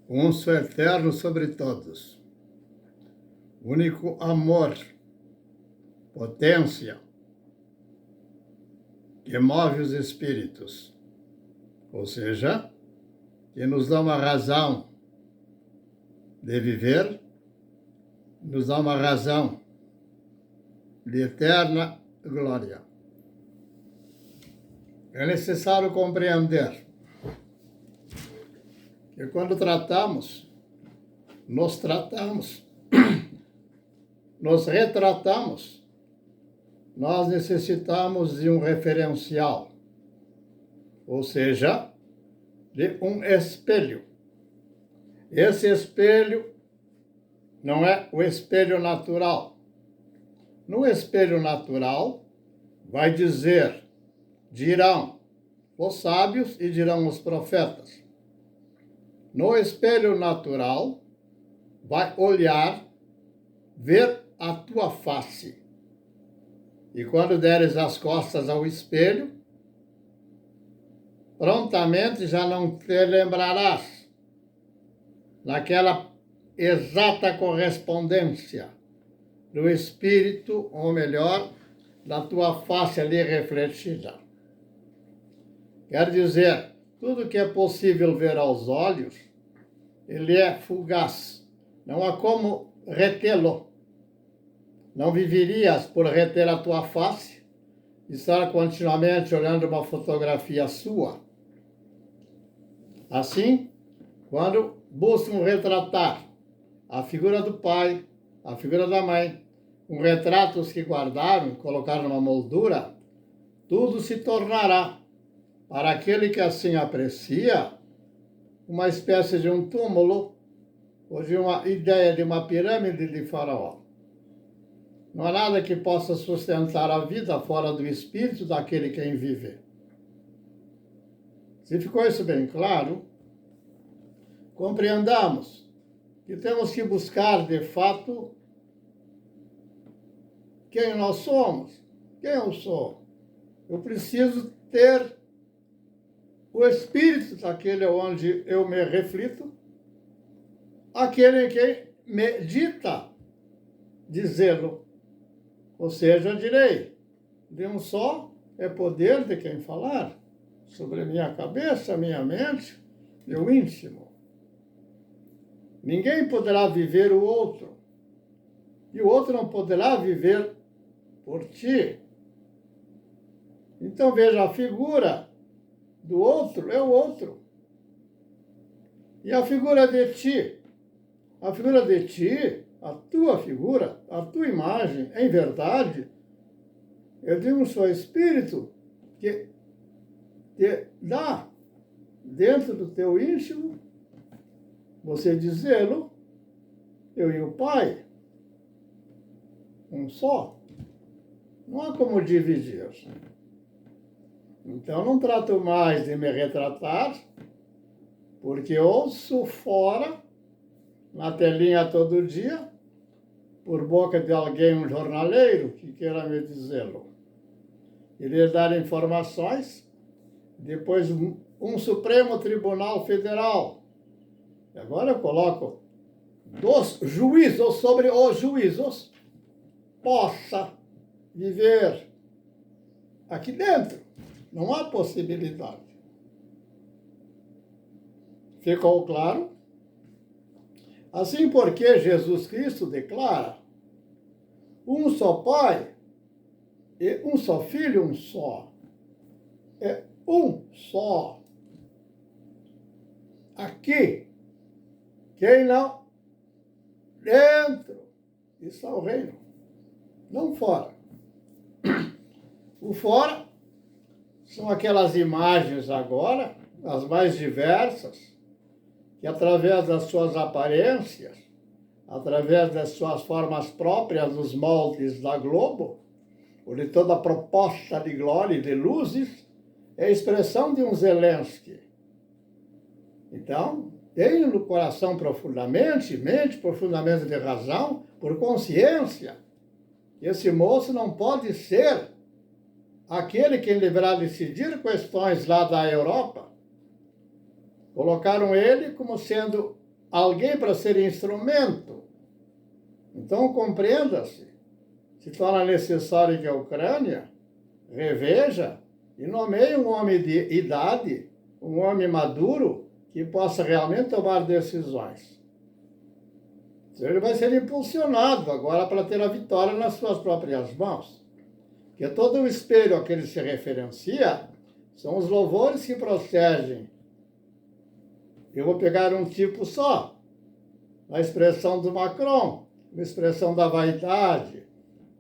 um só eterno sobre todos, único amor, potência, que move os espíritos, ou seja, que nos dá uma razão de viver, nos dá uma razão de eterna glória. É necessário compreender que quando nos tratamos, nos retratamos, nós necessitamos de um referencial, ou seja, de um espelho. Esse espelho não é o espelho natural. No espelho natural, dirão os sábios e dirão os profetas. No espelho natural, vai olhar, ver a tua face. E quando deres as costas ao espelho, prontamente já não te lembrarás naquela exata correspondência do espírito, ou melhor, da tua face ali refletida. Quer dizer, tudo que é possível ver aos olhos, ele é fugaz. Não há como retê-lo. Não viverias por reter a tua face e estar continuamente olhando uma fotografia sua. Assim, quando buscam retratar a figura do pai, a figura da mãe, com retratos que guardaram, colocaram numa moldura, tudo se tornará, para aquele que assim aprecia, uma espécie de um túmulo ou de uma ideia de uma pirâmide de Faraó. Não há nada que possa sustentar a vida fora do espírito daquele que em vive. Se ficou isso bem claro, compreendamos que temos que buscar, de fato, quem nós somos. Quem eu sou? Eu preciso ter o espírito daquele onde eu me reflito, aquele em quem me dita dizê-lo. Ou seja, direi, de um só é poder de quem falar, sobre minha cabeça, minha mente, meu íntimo. Ninguém poderá viver o outro, e o outro não poderá viver por ti. Então veja, a figura do outro é o outro. E a figura de ti, a tua figura, a tua imagem, em verdade, é de um só espírito que te dá dentro do teu íntimo, você dizê-lo, eu e o Pai, um só. Não há como dividir. Então não trato mais de me retratar, porque ouço fora, na telinha todo dia, por boca de alguém, um jornaleiro, que queira me dizê-lo. Ele dar informações, depois um Supremo Tribunal Federal. E agora eu coloco dos juízos sobre os juízos, possa viver aqui dentro. Não há possibilidade. Ficou claro? Assim porque Jesus Cristo declara um só Pai e um só Filho, um só. É um só. Aqui, quem não? Dentro. Isso é o reino. Não fora. O fora são aquelas imagens agora, as mais diversas, que através das suas aparências, através das suas formas próprias, dos moldes da Globo, ou de toda a proposta de glória e de luzes, é a expressão de um Zelensky. Então, tenho no coração profundamente, mente profundamente de razão, por consciência, que esse moço não pode ser aquele que deverá decidir questões lá da Europa. Colocaram ele como sendo alguém para ser instrumento. Então, compreenda-se, se torna necessário que a Ucrânia reveja e nomeie um homem de idade, um homem maduro, que possa realmente tomar decisões. Ele vai ser impulsionado agora para ter a vitória nas suas próprias mãos. Porque todo o espelho a que ele se referencia são os louvores que procedem. Eu vou pegar um tipo só, a expressão do Macron, a expressão da vaidade,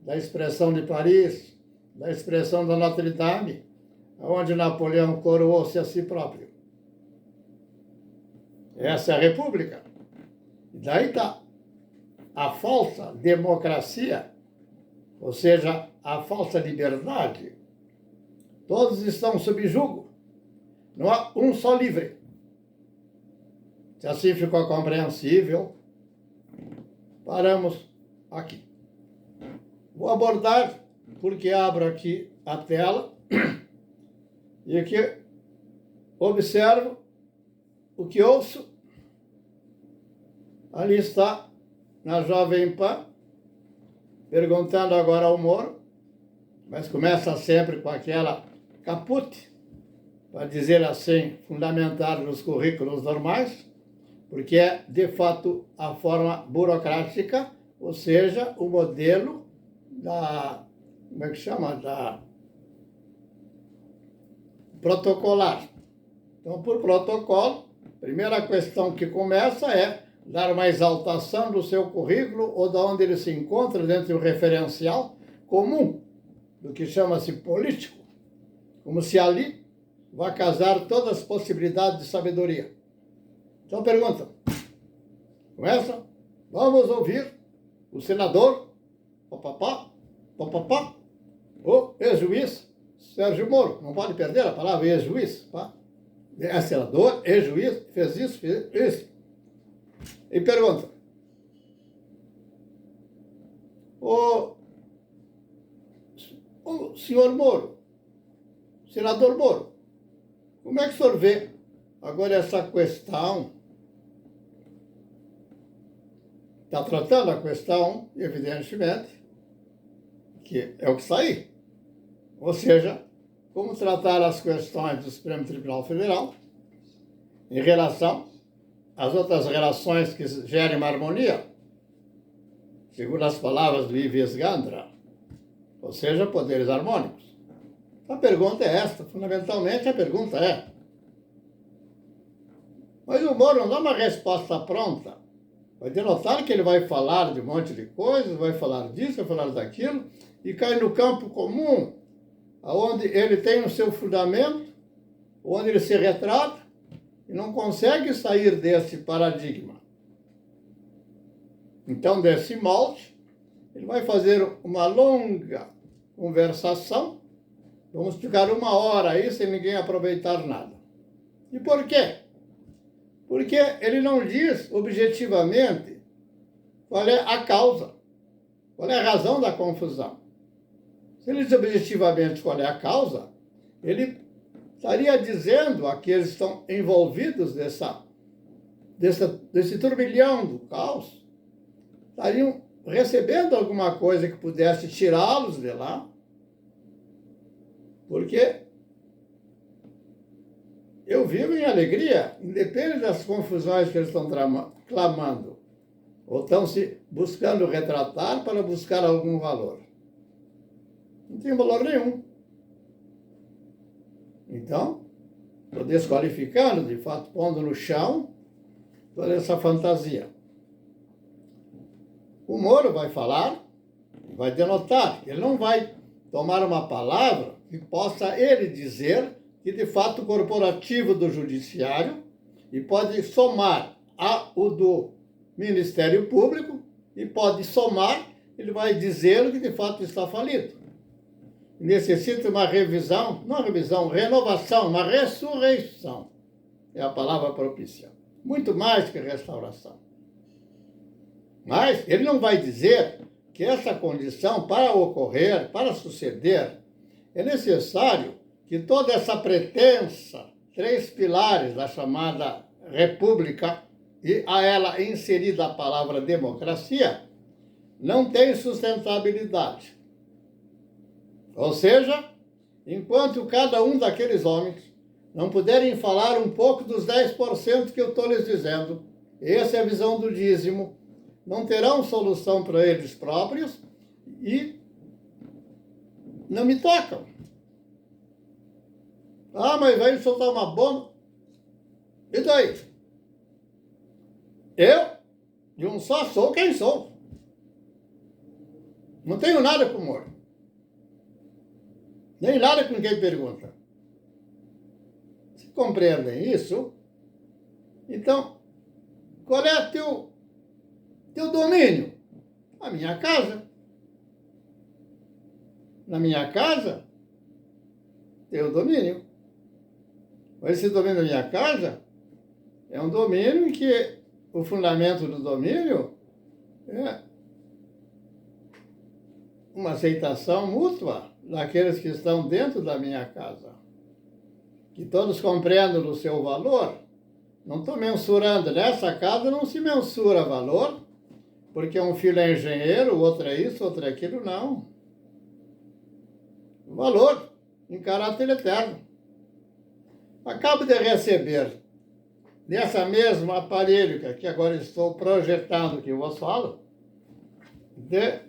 da expressão de Paris, da expressão da Notre Dame, onde Napoleão coroou-se a si próprio. Essa é a República. E daí está a falsa democracia, ou seja, a falsa liberdade. Todos estão sob julgo. Não há um só livre. Se assim ficou compreensível, paramos aqui. Vou abordar, porque abro aqui a tela e aqui observo o que ouço. Ali está, na Jovem Pan, perguntando agora ao Moro, mas começa sempre com aquela caput, para dizer assim, fundamentar nos currículos normais, porque é, de fato, a forma burocrática, ou seja, o modelo da, como é que chama? Da protocolar. Então, por protocolo, a primeira questão que começa é dar uma exaltação do seu currículo ou de onde ele se encontra dentro do referencial comum, do que chama-se político, como se ali vai casar todas as possibilidades de sabedoria. Então pergunta, começa, vamos ouvir o senador, papapá, o ex-juiz Sérgio Moro. Não pode perder a palavra ex-juiz, tá? É senador, ex-juiz, fez isso. E pergunta, o senhor Moro, senador Moro, como é que o senhor vê agora essa questão? Está tratando a questão, evidentemente, que é o que está aí. Ou seja, como tratar as questões do Supremo Tribunal Federal em relação às outras relações que gerem uma harmonia, segundo as palavras do Ives Gandra, ou seja, poderes harmônicos. A pergunta é esta, fundamentalmente a pergunta é, mas o Moro não dá uma resposta pronta. Vai denotar que ele vai falar de um monte de coisas, vai falar disso, vai falar daquilo, e cai no campo comum, onde ele tem o seu fundamento, onde ele se retrata, e não consegue sair desse paradigma. Então, desse molde, ele vai fazer uma longa conversação, vamos ficar 1 hora aí sem ninguém aproveitar nada. E por quê? Porque ele não diz objetivamente qual é a causa, qual é a razão da confusão. Se ele diz objetivamente qual é a causa, ele estaria dizendo a que eles estão envolvidos desse turbilhão do caos, estariam recebendo alguma coisa que pudesse tirá-los de lá, porque eu vivo em alegria, independente das confusões que eles estão clamando, ou estão se buscando retratar para buscar algum valor. Não tem valor nenhum. Então, estou desqualificando, de fato, pondo no chão toda essa fantasia. O Moro vai falar, vai denotar, ele não vai tomar uma palavra que possa ele dizer que, de fato, o corporativo do Judiciário e pode somar o do Ministério Público e pode somar, ele vai dizer que, de fato, está falido. Necessita uma revisão, não revisão, renovação, uma ressurreição. É a palavra propícia. Muito mais que restauração. Mas ele não vai dizer que essa condição, para ocorrer, para suceder, é necessário que toda essa pretensa 3 pilares da chamada República e a ela inserida a palavra democracia, não tem sustentabilidade. Ou seja, enquanto cada um daqueles homens não puderem falar um pouco dos 10% que eu estou lhes dizendo, essa é a visão do dízimo, não terão solução para eles próprios e não me tocam. Ah, mas vai soltar uma bomba. E daí? Eu, de um só, sou quem sou. Não tenho nada com o morto. Nem nada com quem pergunta. Se compreendem isso, então, qual é teu domínio? A minha casa. Na minha casa, teu domínio. Esse domínio da minha casa é um domínio em que o fundamento do domínio é uma aceitação mútua daqueles que estão dentro da minha casa. Que todos compreendam o seu valor. Não estou mensurando. Nessa casa não se mensura valor, porque um filho é engenheiro, o outro é isso, outro é aquilo, não. Valor em caráter eterno. Acabo de receber nessa mesma aparelho que agora estou projetando, que eu vos falo, de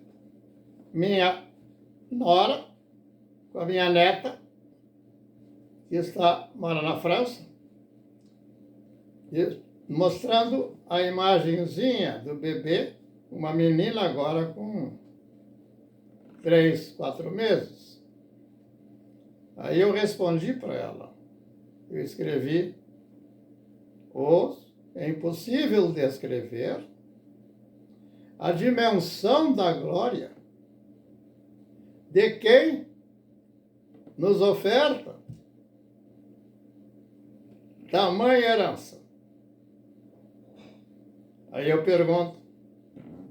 minha nora, com a minha neta, que mora na França, mostrando a imagenzinha do bebê, uma menina agora com 3, 4 meses. Aí eu respondi para ela, eu escrevi, é impossível descrever a dimensão da glória de quem nos oferta tamanha herança. Aí eu pergunto,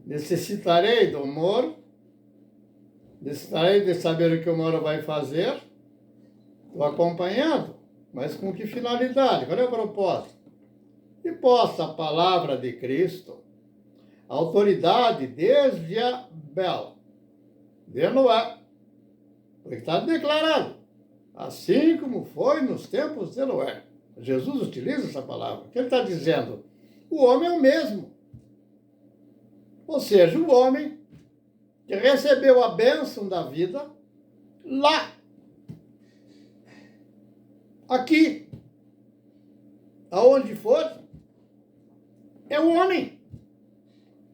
necessitarei do Moro? Necessitarei de saber o que o Moro vai fazer? Estou acompanhando, mas com que finalidade? Qual é o propósito? E possa a palavra de Cristo, a autoridade desde Abel, de Noé, porque está declarado, assim como foi nos tempos de Noé. Jesus utiliza essa palavra. O que ele está dizendo? O homem é o mesmo. Ou seja, o homem que recebeu a bênção da vida lá, aqui, aonde for, é o homem.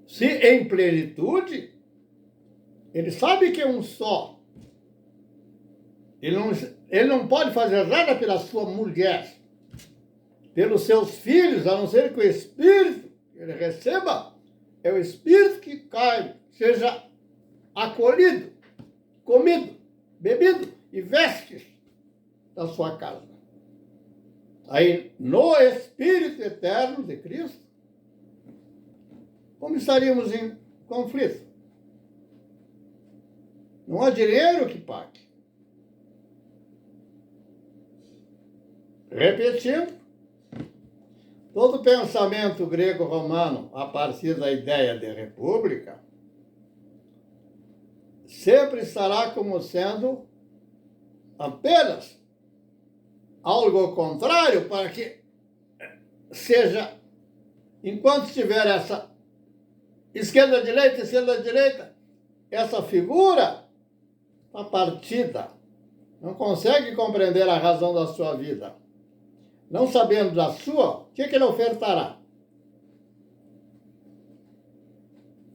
Se em plenitude, ele sabe que é um só. Ele não pode fazer nada pela sua mulher, pelos seus filhos, a não ser que o Espírito que ele receba é o Espírito que cai, seja acolhido, comido, bebido e vestes da sua casa. Aí, no Espírito eterno de Cristo, como estaríamos em conflito? Não há dinheiro que pague. Repetindo, todo pensamento grego-romano, a partir da ideia de república, sempre estará como sendo apenas algo contrário para que seja, enquanto tiver essa esquerda-direita, essa figura está partida, não consegue compreender a razão da sua vida. Não sabendo da sua, o que ele ofertará?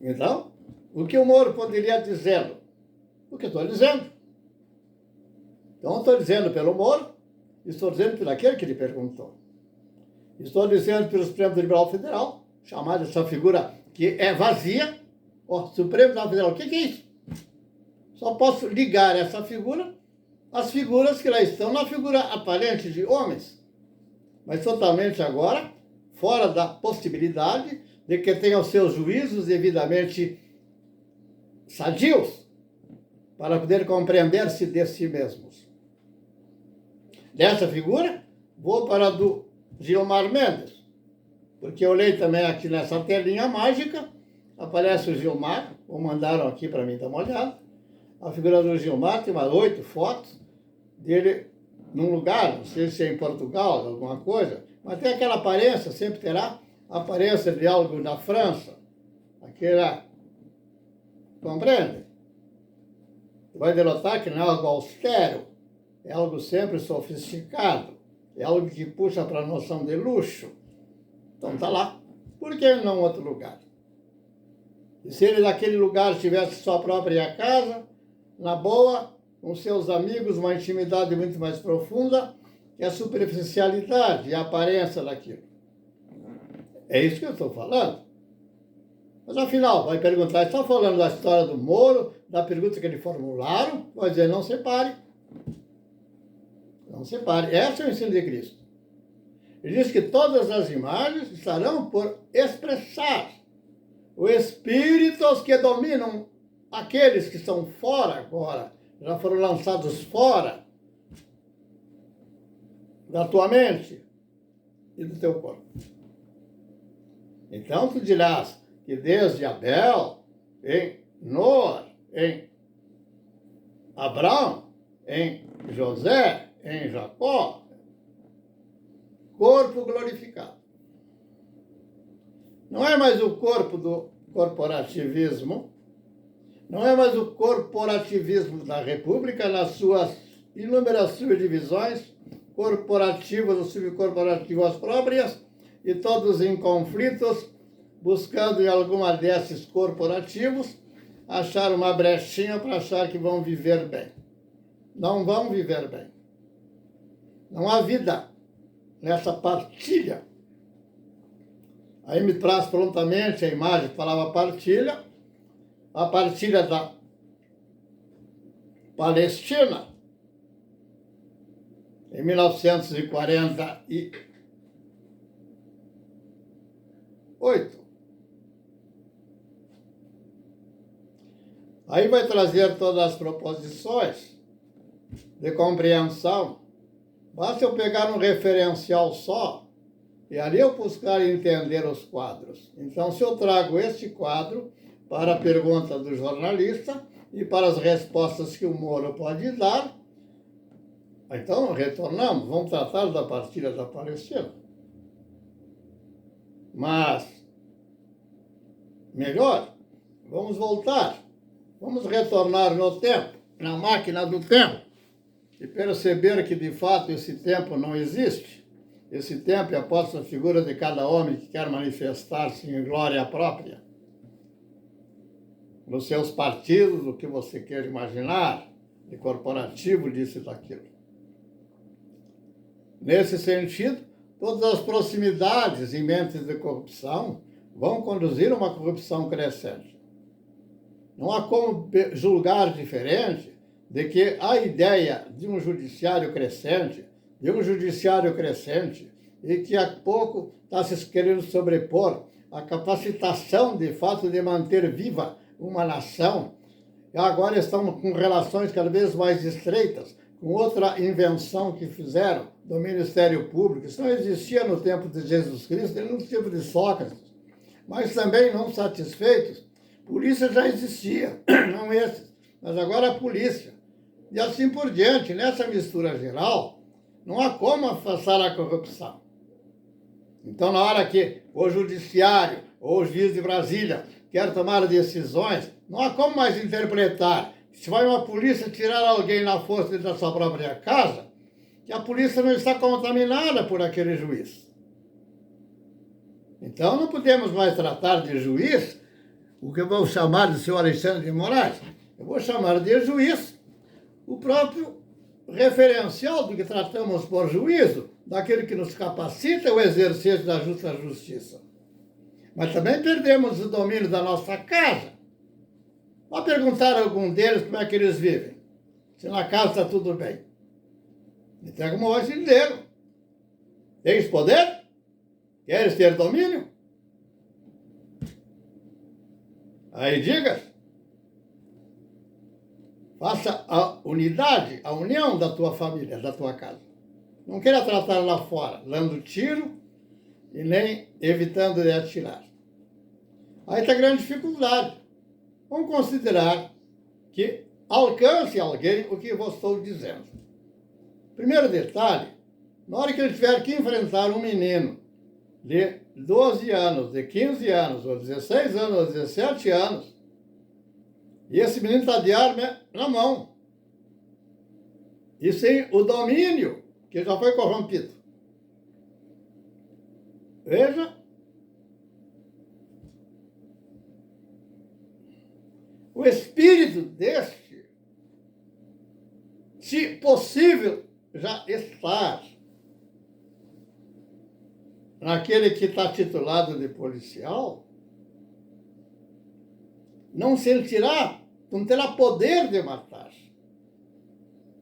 Então, o que o Moro poderia dizer? O que estou dizendo. Então, estou dizendo pelo Moro, estou dizendo por aquele que lhe perguntou. Estou dizendo pelo Supremo Tribunal Federal, chamado essa figura que é vazia. Supremo Tribunal Federal, o que é isso? Só posso ligar essa figura às figuras que lá estão na figura aparente de homens. Mas totalmente agora, fora da possibilidade de que tenham seus juízos devidamente sadios para poder compreender-se de si mesmos. Dessa figura, vou para a do Gilmar Mendes. porque eu olhei também aqui nessa telinha mágica, aparece o Gilmar, ou mandaram aqui para mim dar uma olhada. A figura do Gilmar tem umas 8 fotos dele num lugar, não sei se é em Portugal, alguma coisa, mas tem aquela aparência, sempre terá a aparência de algo da França, aquela, compreende? Vai denotar que não é algo austero, é algo sempre sofisticado, é algo que puxa para a noção de luxo. Então tá lá. Por que não em outro lugar? E se ele naquele lugar tivesse sua própria casa, na boa, com seus amigos, uma intimidade muito mais profunda que a superficialidade e a aparência daquilo. É isso que eu estou falando. Mas afinal, vai perguntar, está falando da história do Moro, da pergunta que ele formularam? Vai dizer, não separe. Não separe. Esse é o ensino de Cristo. Ele diz que todas as imagens estarão por expressar o espíritos que dominam aqueles que estão fora agora, já foram lançados fora da tua mente e do teu corpo. Então tu dirás que desde Abel, em Noé, em Abraão, em José, em Jacó, corpo glorificado. Não é mais o corpo do corporativismo, não é mais o corporativismo da República nas suas inúmeras subdivisões, corporativas ou subcorporativas próprias, e todos em conflitos, buscando em alguma desses corporativos achar uma brechinha para achar que vão viver bem. Não vão viver bem. Não há vida nessa partilha. Aí me traz prontamente a imagem que falava partilha, a partilha da Palestina, em 1948. Aí vai trazer todas as proposições de compreensão. Basta eu pegar um referencial só e ali eu buscar entender os quadros. Então, se eu trago este quadro para a pergunta do jornalista e para as respostas que o Moro pode dar, então retornamos, vamos tratar da partilha da Palestina. Mas, melhor, vamos voltar, vamos retornar no tempo, na máquina do tempo, e perceber que de fato esse tempo não existe. Esse tempo é aposto a figura de cada homem que quer manifestar-se em glória própria. Nos seus partidos, o que você quer imaginar, de corporativo, disso e daquilo. Nesse sentido, todas as proximidades em mentes de corrupção vão conduzir a uma corrupção crescente. Não há como julgar diferente de que a ideia de um judiciário crescente, e que há pouco está se querendo sobrepor a capacitação, de fato, de manter viva uma nação, e agora estão com relações cada vez mais estreitas, com outra invenção que fizeram do Ministério Público. Isso não existia no tempo de Jesus Cristo, nem no tempo de Sócrates. Mas também não satisfeitos, polícia já existia, não esses, mas agora a polícia. E assim por diante, nessa mistura geral, não há como afastar a corrupção. Então, na hora que o judiciário ou o juiz de Brasília quer tomar decisões, não há como mais interpretar. Se vai uma polícia tirar alguém na força da sua própria casa, que a polícia não está contaminada por aquele juiz. Então, não podemos mais tratar de juiz o que eu vou chamar de senhor Alexandre de Moraes. Eu vou chamar de juiz o próprio referencial do que tratamos por juízo, daquele que nos capacita o exercício da justa justiça. Mas também perdemos o domínio da nossa casa. Vou perguntar a algum deles como é que eles vivem. Se na casa está tudo bem. Então, como vai se dizer? Tens poder? Queres ter domínio? Aí diga. Faça a unidade, a união da tua família, da tua casa. Não queira tratar lá fora, dando tiro, e nem evitando de atirar. Aí está a grande dificuldade. Vamos considerar que alcance alguém o que eu estou dizendo. Primeiro detalhe, na hora que ele tiver que enfrentar um menino de 12 anos, de 15 anos, ou 16 anos, ou 17 anos, e esse menino está de arma na mão, e sem o domínio, que já foi corrompido. Veja, o espírito deste, se possível, já está naquele que está titulado de policial, não sentirá, não terá poder de matar.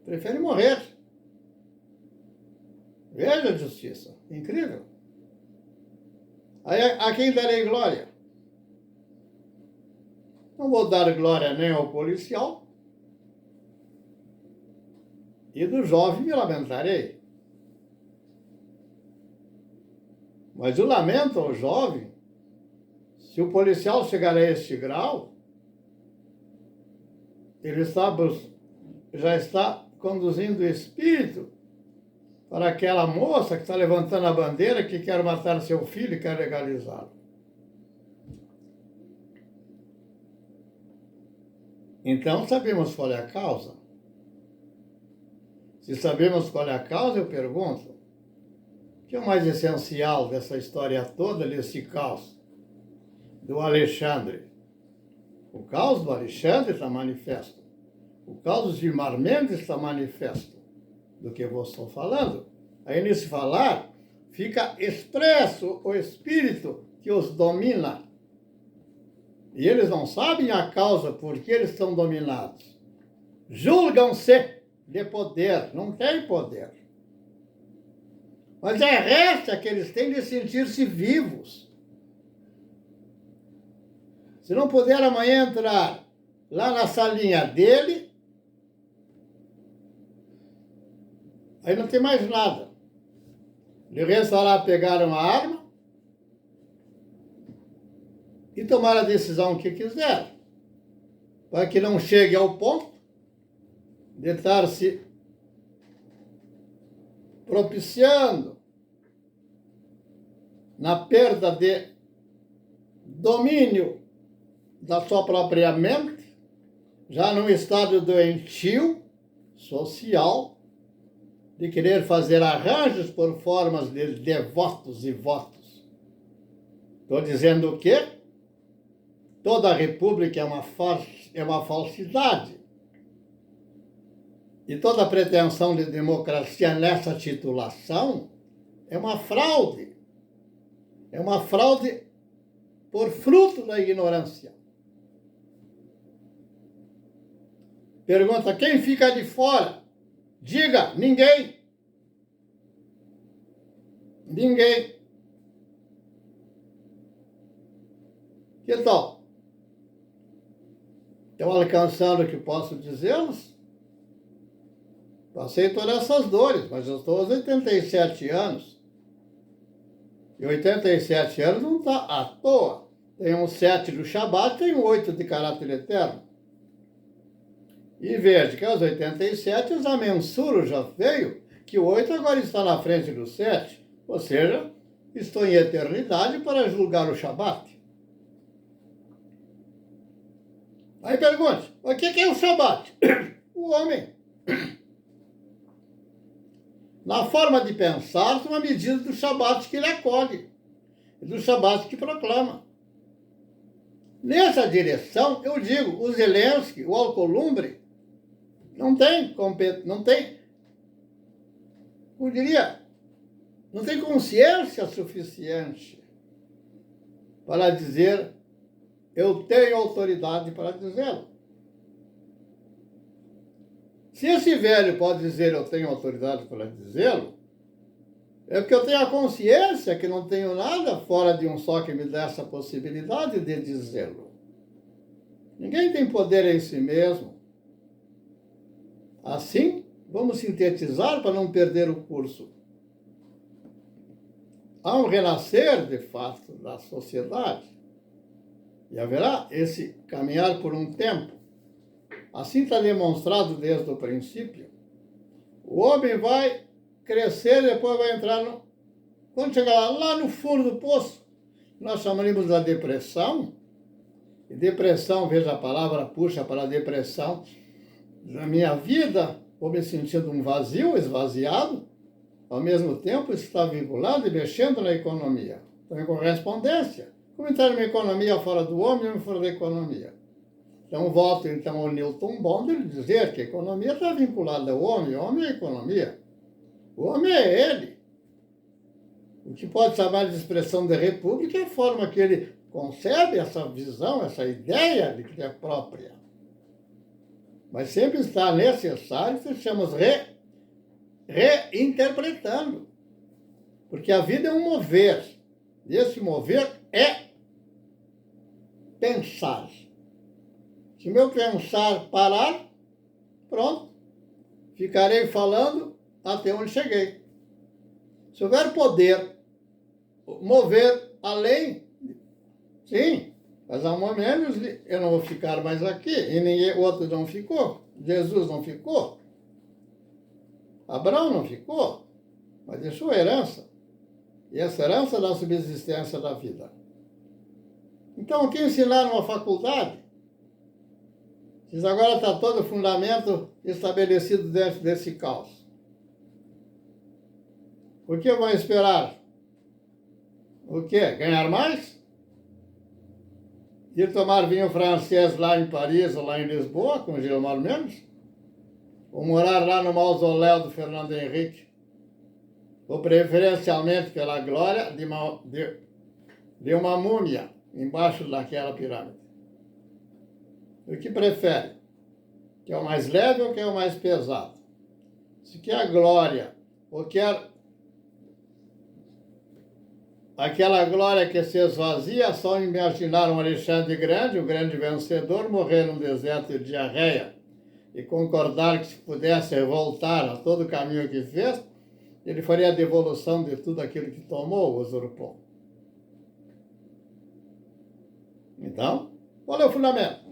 Prefere morrer. Veja a justiça. Incrível. Aí, a quem darei glória? Não vou dar glória nem ao policial, e do jovem me lamentarei. Mas o lamento ao jovem, se o policial chegar a este grau, ele já está conduzindo o espírito para aquela moça que está levantando a bandeira, que quer matar seu filho e quer legalizá-lo. Então, sabemos qual é a causa? Se sabemos qual é a causa, eu pergunto, o que é o mais essencial dessa história toda, desse caos do Alexandre? O caos do Alexandre está manifesto. O caos de Gilmar Mendes está manifesto do que eu estou falando. Aí, nesse falar, fica expresso o espírito que os domina. E eles não sabem a causa por que eles estão dominados. Julgam-se de poder, não têm poder. Mas é resta que eles têm de sentir-se vivos. Se não puder amanhã entrar lá na salinha dele, aí não tem mais nada. Ele resta lá pegar uma arma e tomar a decisão que quiser, para que não chegue ao ponto de estar se propiciando na perda de domínio da sua própria mente, já num estado doentio social, de querer fazer arranjos por formas de votos e votos. Estou dizendo o quê? Toda a república é uma falsidade. E toda a pretensão de democracia nessa titulação é uma fraude. É uma fraude por fruto da ignorância. Pergunta, quem fica de fora? Diga, ninguém. Ninguém. Que tal? Estão alcançando o que posso dizê-los? Passei todas essas dores, mas eu estou aos 87 anos. E 87 anos não está à toa. Tem um 7 do Shabat, tem um 8 de caráter eterno. E veja que aos 87 a mensura já veio, que o 8 agora está na frente do 7. Ou seja, estou em eternidade para julgar o Shabat. Aí pergunte, o que é o Shabat? O homem. Na forma de pensar, uma medida do Shabat que ele acolhe, e do Shabat que proclama. Nessa direção, eu digo, o Zelensky, o Alcolumbre, não tem, eu diria, não tem consciência suficiente para dizer, eu tenho autoridade para dizê-lo. Se esse velho pode dizer, eu tenho autoridade para dizê-lo, é porque eu tenho a consciência que não tenho nada fora de um só que me dê essa possibilidade de dizê-lo. Ninguém tem poder em si mesmo. Assim, vamos sintetizar para não perder o curso. há um renascer, de fato, da sociedade. E haverá esse caminhar por um tempo. Assim está demonstrado desde o princípio. O homem vai crescer, depois vai entrar no... Quando chegar lá no fundo do poço, nós chamaremos da depressão. E depressão, veja a palavra, puxa para a depressão. Na minha vida, vou me sentindo um vazio, esvaziado, ao mesmo tempo está vinculado e mexendo na economia. Então, em correspondência. Como entrar numa economia fora do homem e fora da economia? Então, volto então ao Newton Bonder dizer que a economia está vinculada ao homem, o homem é a economia. O homem é ele. O que pode chamar de expressão de república é a forma que ele concebe essa visão, essa ideia de que é própria. Mas sempre está necessário que estamos reinterpretando. Porque a vida é um mover. E esse mover é pensar. Se meu pensar parar, pronto, ficarei falando até onde cheguei. Se houver poder mover além, sim, mas há momentos eu não vou ficar mais aqui, e ninguém outro não ficou, Jesus não ficou, Abraão não ficou, mas deixou herança, e essa herança é da subsistência da vida. Então, o que ensinar numa faculdade? Diz agora está todo o fundamento estabelecido dentro desse caos. O que vão esperar? O quê? Ganhar mais? Ir tomar vinho francês lá em Paris ou lá em Lisboa, com Gilmar Mendes? Ou morar lá no mausoléu do Fernando Henrique? Ou preferencialmente pela glória de uma múmia embaixo daquela pirâmide? O que prefere? Que é o mais leve ou que é o mais pesado? Se quer a glória ou quer aquela glória que se esvazia, só imaginar um Alexandre Grande, o grande vencedor, morrer num deserto de diarreia e concordar que se pudesse voltar a todo o caminho que fez, ele faria a devolução de tudo aquilo que tomou, usurpou. Então, qual é o fundamento?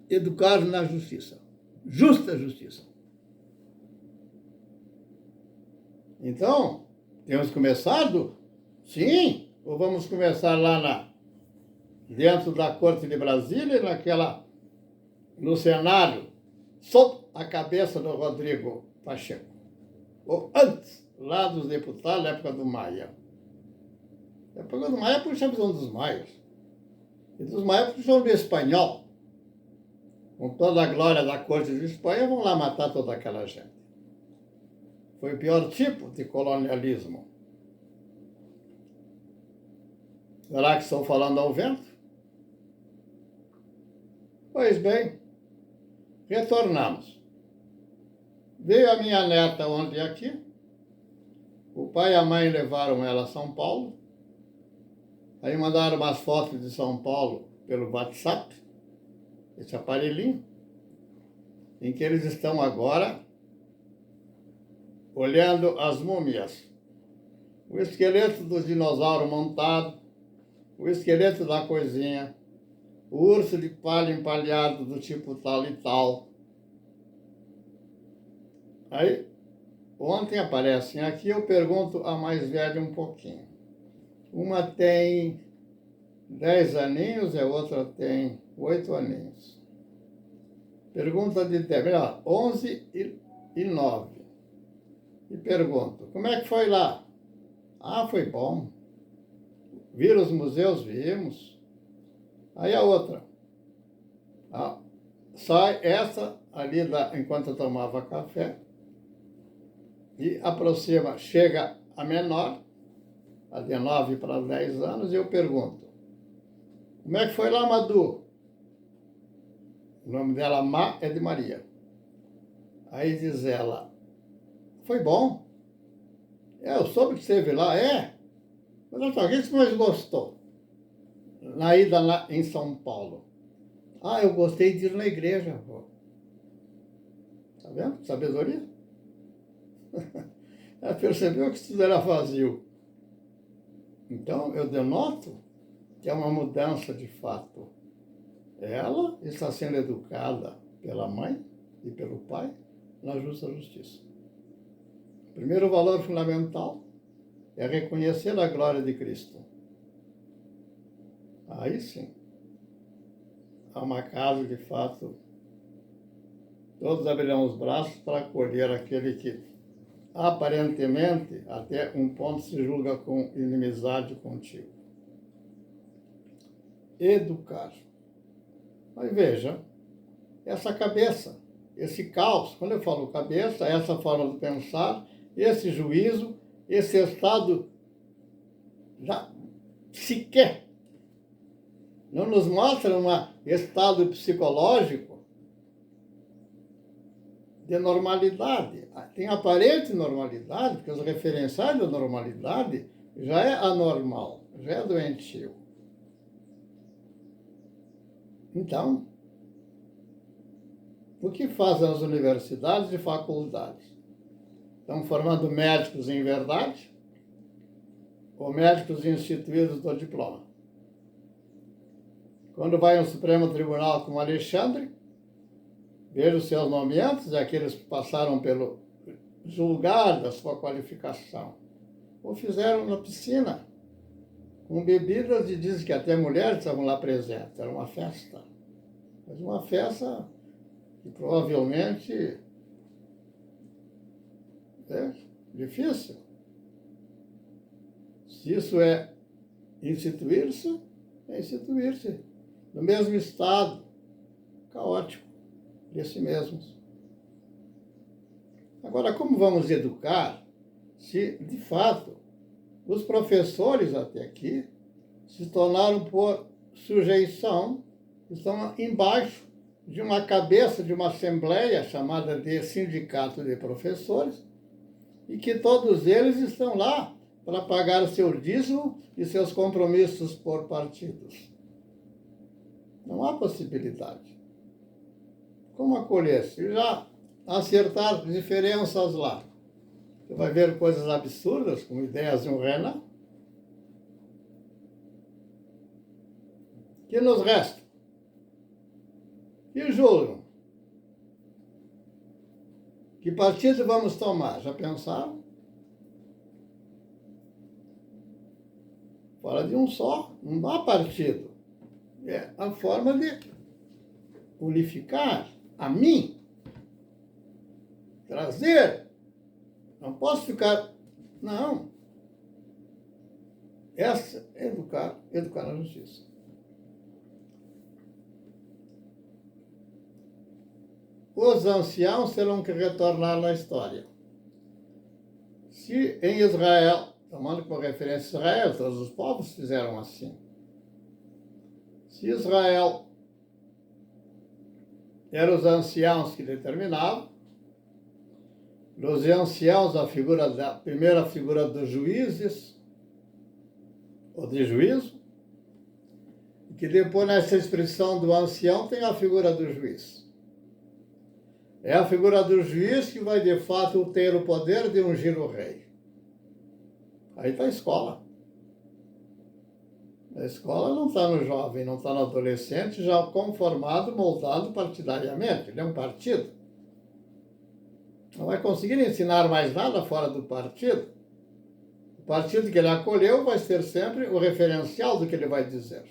Educar na justiça. Justa justiça. Então, temos começado? Sim. Ou vamos começar lá dentro da Corte de Brasília, no cenário, sob a cabeça do Rodrigo Pacheco. Ou antes, lá dos deputados, na época do Maia. Na época do Maia, puxa a visão dos maias. E dos maias, puxa o espanhol. Com toda a glória da corte de Espanha, vão lá matar toda aquela gente. Foi o pior tipo de colonialismo. Será que estou falando ao vento? Pois bem, retornamos. Veio a minha neta ontem aqui. O pai e a mãe levaram ela a São Paulo. Aí mandaram umas fotos de São Paulo pelo WhatsApp. Esse aparelhinho, em que eles estão agora olhando as múmias. O esqueleto do dinossauro montado, o esqueleto da coisinha, o urso de palha empalhado do tipo tal e tal. Aí, ontem aparecem aqui, eu pergunto a mais velha um pouquinho. Uma tem 10 aninhos e a outra tem 8 aninhos. Pergunta de tempo, 11 e 9. E pergunto, como é que foi lá? Ah, foi bom. Viram os museus? Vimos. Aí a outra. Sai essa ali enquanto eu tomava café e aproxima, chega a menor, a de 9 para 10 anos, e eu pergunto, como é que foi lá, Madu? O nome dela, Má, é de Maria. Aí diz ela, foi bom. Eu soube que esteve lá, é? Mas o que você mais gostou? Na ida lá em São Paulo. Ah, eu gostei de ir na igreja, avó. Tá vendo? Sabedoria? Ela percebeu que tudo era vazio. Então, eu denoto que é uma mudança de fato. Ela está sendo educada pela mãe e pelo pai na justa justiça. O primeiro valor fundamental é reconhecer a glória de Cristo. Aí sim, há uma casa de fato, todos abrirão os braços para acolher aquele que aparentemente até um ponto se julga com inimizade contigo. Educar. Mas veja, essa cabeça, esse caos, quando eu falo cabeça, essa forma de pensar, esse juízo, esse estado já sequer não nos mostra um estado psicológico de normalidade. Tem aparente normalidade, porque os referenciais da normalidade já é anormal, já é doentio. Então, o que fazem as universidades e faculdades? Estão formando médicos em verdade ou médicos instituídos do diploma? Quando vai ao Supremo Tribunal como Alexandre, veja os seus nomeantes e aqueles que passaram pelo julgar da sua qualificação. Ou fizeram na piscina, com bebidas e dizem que até mulheres estavam lá presentes. Era uma festa. Mas uma festa que provavelmente é difícil. Se isso é instituir-se, é instituir-se no mesmo estado caótico de si mesmos. Agora, como vamos educar se, de fato, os professores até aqui se tornaram por sujeição, estão embaixo de uma cabeça de uma assembleia chamada de sindicato de professores, e que todos eles estão lá para pagar o seu dízimo e seus compromissos por partidos. Não há possibilidade. Como acolher? Se já acertar diferenças lá, você vai ver coisas absurdas, como ideias de um Renan. Que nos resta? E julgam. Que partido vamos tomar? Já pensaram? Fora de um só, não há partido. É a forma de unificar a mim, trazer. Não posso ficar... Não. Essa é educar na justiça. Os anciãos terão que retornar na história. Se em Israel, tomando por referência Israel, todos os povos fizeram assim. Se Israel eram os anciãos que determinavam, os anciãos, a primeira figura dos juízes, ou de juízo, e que depois nessa expressão do ancião tem a figura do juiz. É a figura do juiz que vai, de fato, ter o poder de ungir o rei. Aí está a escola. A escola não está no jovem, não está no adolescente, já conformado, moldado partidariamente. Ele é um partido. Não vai conseguir ensinar mais nada fora do partido. O partido que ele acolheu vai ser sempre o referencial do que ele vai dizer.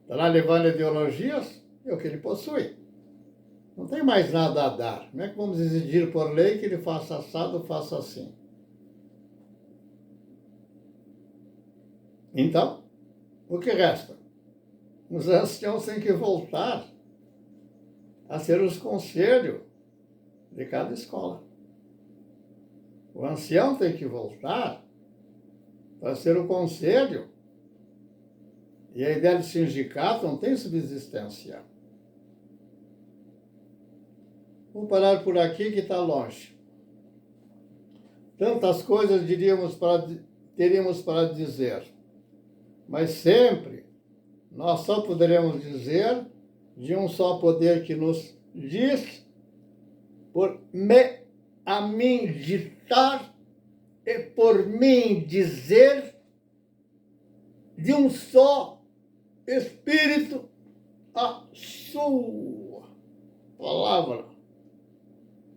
Estará levando ideologias, é o que ele possui. Não tem mais nada a dar. Como é que vamos exigir por lei que ele faça assado, faça assim? Então, o que resta? Os anciãos têm que voltar a ser os conselhos de cada escola. O ancião tem que voltar para ser o conselho. E a ideia de sindicato não tem subsistência. Vou parar por aqui que está longe. Tantas coisas teríamos para dizer, mas sempre nós só poderemos dizer de um só poder que nos diz por a mim ditar e por mim dizer de um só Espírito, a sua palavra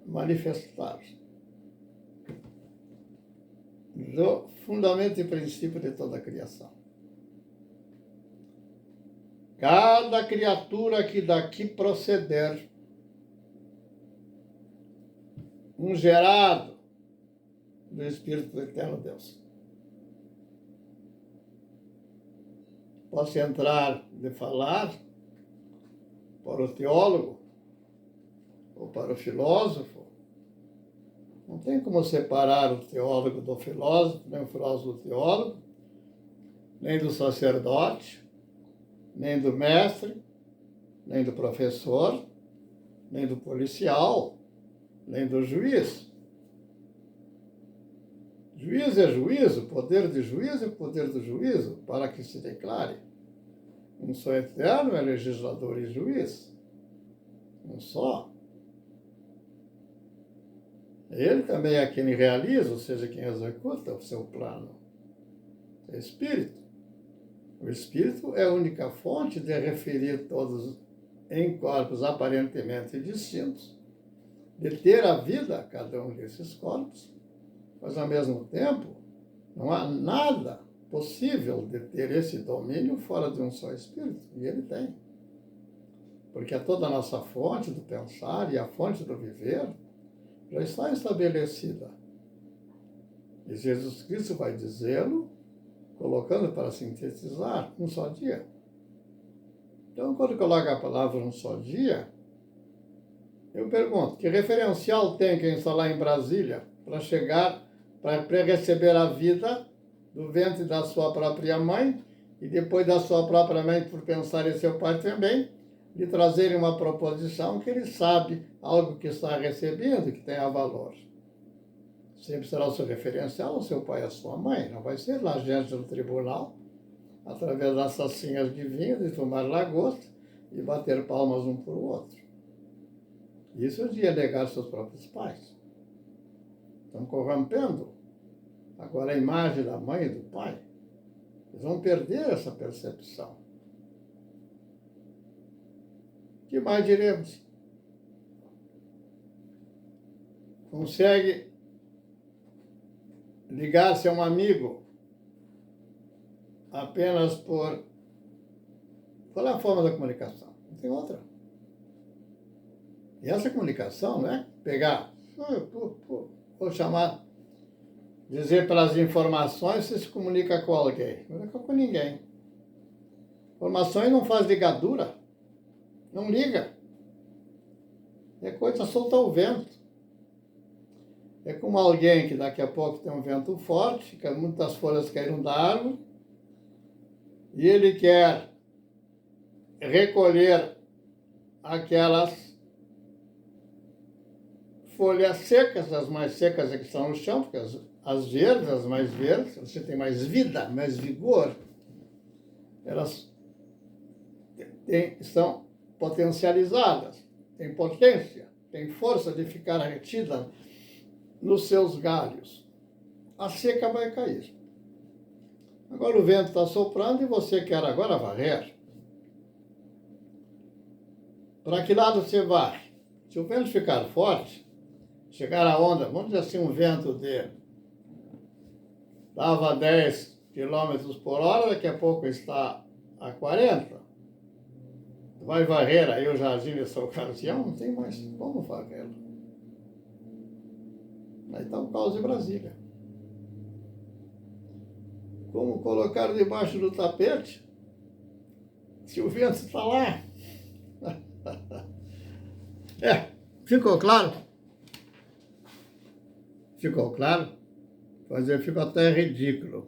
manifestar do fundamento e princípio de toda a criação. Cada criatura que daqui proceder, um gerado do Espírito do Eterno Deus. Posso entrar de falar para o teólogo ou para o filósofo. Não tem como separar o teólogo do filósofo, nem o filósofo do teólogo, nem do sacerdote, nem do mestre, nem do professor, nem do policial, nem do juiz. Juiz é juízo, poder de juízo é poder do juízo, para que se declare. Um só eterno é legislador e juiz. Um só. Ele também é quem realiza, ou seja, quem executa o seu plano. É Espírito. O Espírito é a única fonte de referir todos em corpos aparentemente distintos, de ter a vida a cada um desses corpos, mas ao mesmo tempo não há nada possível de ter esse domínio fora de um só Espírito, e ele tem. Porque é toda a nossa fonte do pensar e a fonte do viver já está estabelecida. E Jesus Cristo vai dizê-lo, colocando para sintetizar um só dia. Então, quando coloca a palavra um só dia, eu pergunto, que referencial tem quem está lá em Brasília para chegar, para receber a vida do ventre da sua própria mãe e depois da sua própria mãe, por pensar em seu pai também, de trazerem uma proposição que ele sabe algo que está recebendo, que tenha valor. Sempre será o seu referencial, o seu pai e a sua mãe. Não vai ser lá diante do tribunal, através das tacinhas de vinho, de tomar lagosta e bater palmas um para o outro. Isso é de negar seus próprios pais. Estão corrompendo agora a imagem da mãe e do pai. Eles vão perder essa percepção. O que mais diremos? Consegue ligar-se a um amigo apenas por... Qual é a forma da comunicação? Não tem outra. E essa comunicação, né? Pegar, vou chamar, dizer pelas informações, você se comunica com alguém. Não é com ninguém. Informações não faz ligadura. Não liga. É coisa solta ao vento. É como alguém que daqui a pouco tem um vento forte, que muitas folhas caíram da árvore, e ele quer recolher aquelas folhas secas, as mais secas é que estão no chão, porque as verdes, as mais verdes, você tem mais vida, mais vigor, elas estão potencializadas, têm potência, têm força de ficar retida nos seus galhos. A seca vai cair. Agora o vento está soprando e você quer agora varrer. Para que lado você vai? Se o vento ficar forte, chegar a onda, vamos dizer assim, um vento dava 10 km por hora, daqui a pouco está a 40. Vai varrer aí o jardim dessa ocasião, não tem mais como varrer. Aí está o caos de Brasília. Como colocar debaixo do tapete se o vento está lá? Ficou claro? Ficou claro? Fazer ficou até ridículo.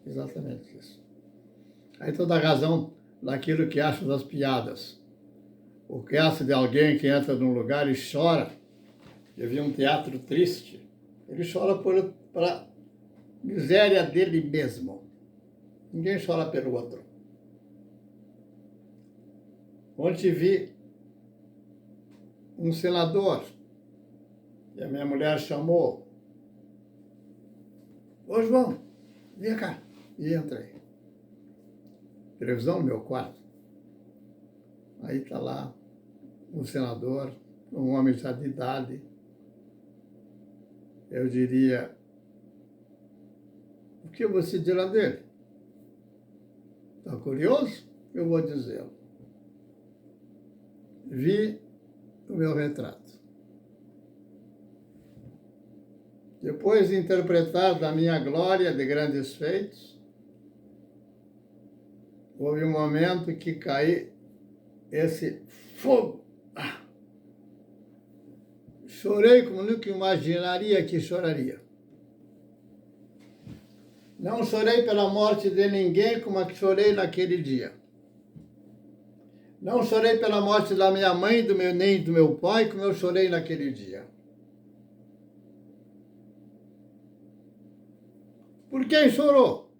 Exatamente isso. Aí toda a razão daquilo que acha das piadas. O que acha de alguém que entra num lugar e chora. Eu vi um teatro triste. Ele chora para miséria dele mesmo. Ninguém chora pelo outro. Ontem vi um senador, e a minha mulher chamou. Ô João, vem cá. E entrei. televisão no meu quarto. Aí está lá um senador, um homem já de idade. Eu diria, o que você dirá dele? Está curioso? Eu vou dizê-lo. Vi o meu retrato. Depois de interpretar da minha glória de grandes feitos, houve um momento que caí esse fogo. Chorei como nunca imaginaria que choraria. Não chorei pela morte de ninguém como a que chorei naquele dia. Não chorei pela morte da minha mãe, nem do meu pai, como eu chorei naquele dia. Por quem chorou?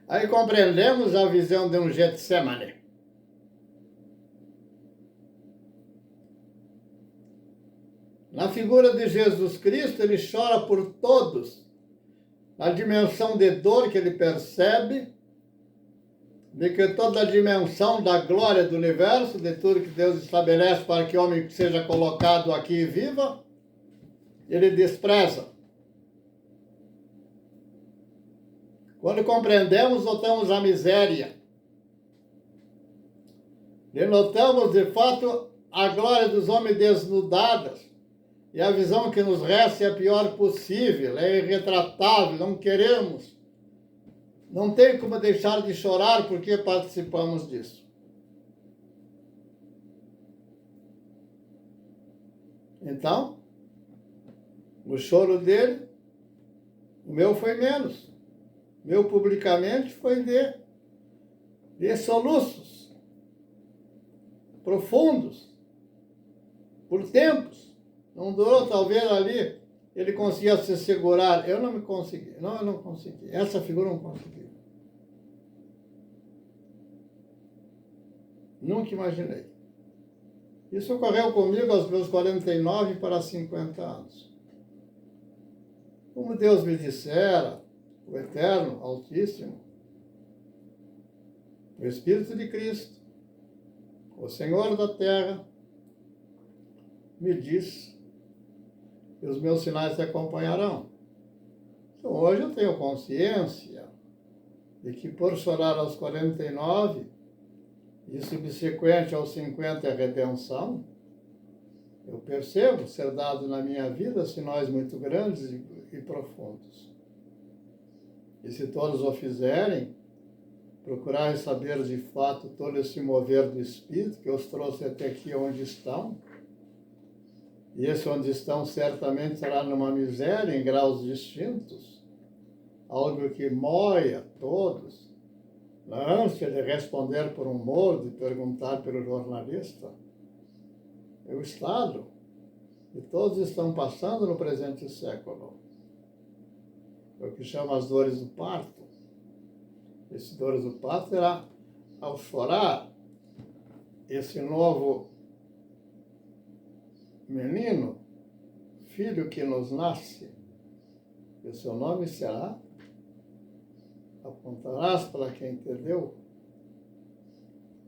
Aí compreendemos a visão de um Getsemane. Na figura de Jesus Cristo, ele chora por todos, na dimensão de dor que ele percebe, de que toda a dimensão da glória do universo, de tudo que Deus estabelece para que o homem seja colocado aqui e viva, ele despreza. Quando compreendemos, notamos a miséria. E notamos, de fato, a glória dos homens desnudados. E a visão que nos resta é a pior possível, é irretratável, não queremos. Não tem como deixar de chorar porque participamos disso. Então, o choro dele, o meu foi menos. O meu publicamente foi de soluços profundos, por tempos. Não durou, talvez ali ele conseguia se segurar. Eu não me consegui. Não, eu não consegui. Essa figura eu não consegui. Nunca imaginei. Isso ocorreu comigo aos meus 49 para 50 anos. Como Deus me dissera, o Eterno, Altíssimo, o Espírito de Cristo, o Senhor da Terra, me diz que os meus sinais te acompanharão. Então, hoje eu tenho consciência de que por chorar aos 49 e subsequente aos 50 a redenção, eu percebo ser dado na minha vida sinais muito grandes e profundos. E se todos o fizerem, procurar saber de fato todo esse mover do Espírito que os trouxe até aqui onde estão, e esse onde estão certamente será numa miséria em graus distintos, algo que moia todos, na ânsia de responder por um modo, de perguntar pelo jornalista, é o estado que todos estão passando no presente século. É o que chama as dores do parto. Esse dores do parto será ao chorar esse novo menino, filho que nos nasce, e o seu nome será, apontarás para quem te deu,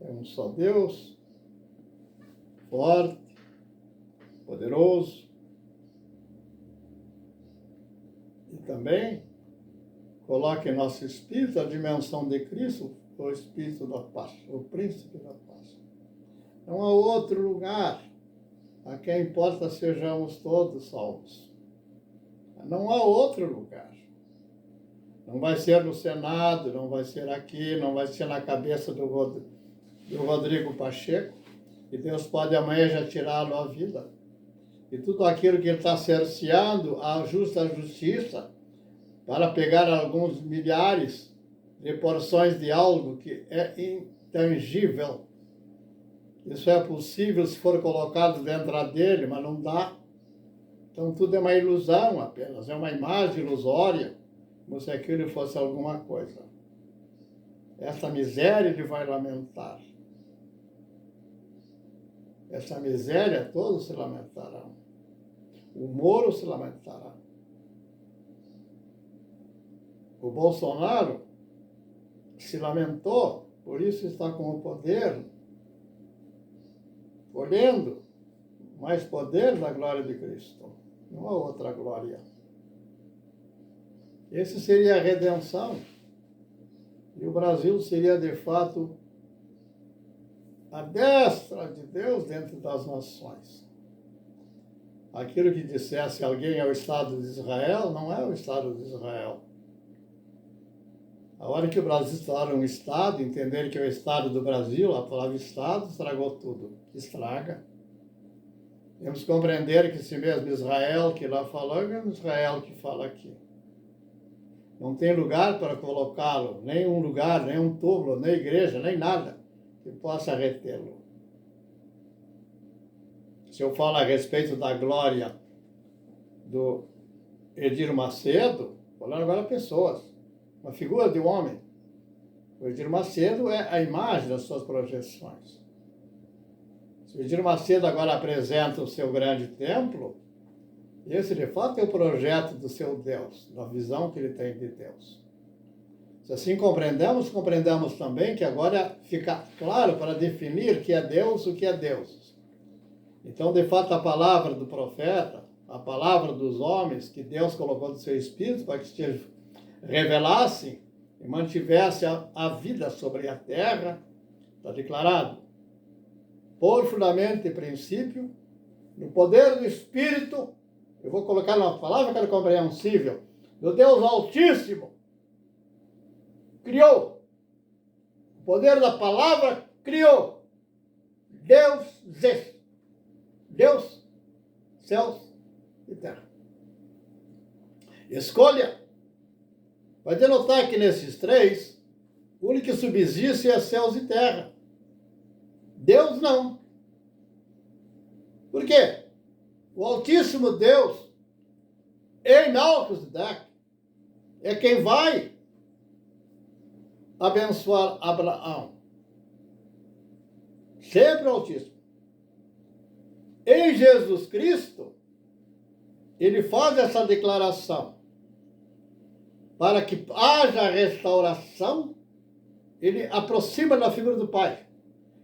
é um só Deus, forte, poderoso, e também coloque em nosso espírito a dimensão de Cristo, o Espírito da paz, o Príncipe da paz. Não há outro lugar a quem importa sejamos todos salvos. Não há outro lugar. Não vai ser no Senado, não vai ser aqui, não vai ser na cabeça do Rodrigo Pacheco, e Deus pode amanhã já tirá-lo a vida. E tudo aquilo que ele está cerceando, a justiça, para pegar alguns milhares de porções de algo que é intangível. Isso é possível se for colocado dentro dele, mas não dá. Então tudo é uma ilusão apenas, é uma imagem ilusória, como se aquilo fosse alguma coisa. Essa miséria ele vai lamentar. Essa miséria todos se lamentarão. O Moro se lamentará. o Bolsonaro se lamentou, por isso está com o poder, colhendo mais poder da glória de Cristo, não há outra glória. Esse seria a redenção, e o Brasil seria de fato a destra de Deus dentro das nações. Aquilo que dissesse alguém é o Estado de Israel, não é o Estado de Israel. A hora que o Brasil se torna um Estado, entender que é o Estado do Brasil, a palavra Estado estragou tudo. Estraga. Temos que compreender que esse mesmo Israel que lá falou é o mesmo Israel que fala aqui. Não tem lugar para colocá-lo, nem um lugar, nem um túmulo, nem igreja, nem nada que possa retê-lo. Se eu falo a respeito da glória do Edir Macedo, falando agora pessoas, uma figura de um homem. O Edir Macedo é a imagem das suas projeções. Se o Edir Macedo agora apresenta o seu grande templo, esse de fato é o projeto do seu Deus, da visão que ele tem de Deus. Se assim compreendemos, compreendemos também que agora fica claro para definir o que é Deus, o que é Deus. Então, de fato, a palavra do profeta, a palavra dos homens que Deus colocou no seu espírito para que se revelassem e mantivesse a vida sobre a terra, está declarado. Por fundamento e princípio, no poder do Espírito, eu vou colocar uma palavra que é compreensível, do Deus Altíssimo, criou. O poder da palavra criou. Deus, céus e terra. Escolha. Vai denotar que nesses três, o único que subsiste é céus e terra. Deus não. Por quê? O Altíssimo Deus, em Melquisedeque, é quem vai abençoar Abraão. Sempre o Altíssimo. Em Jesus Cristo, ele faz essa declaração. Para que haja restauração, ele aproxima da figura do Pai.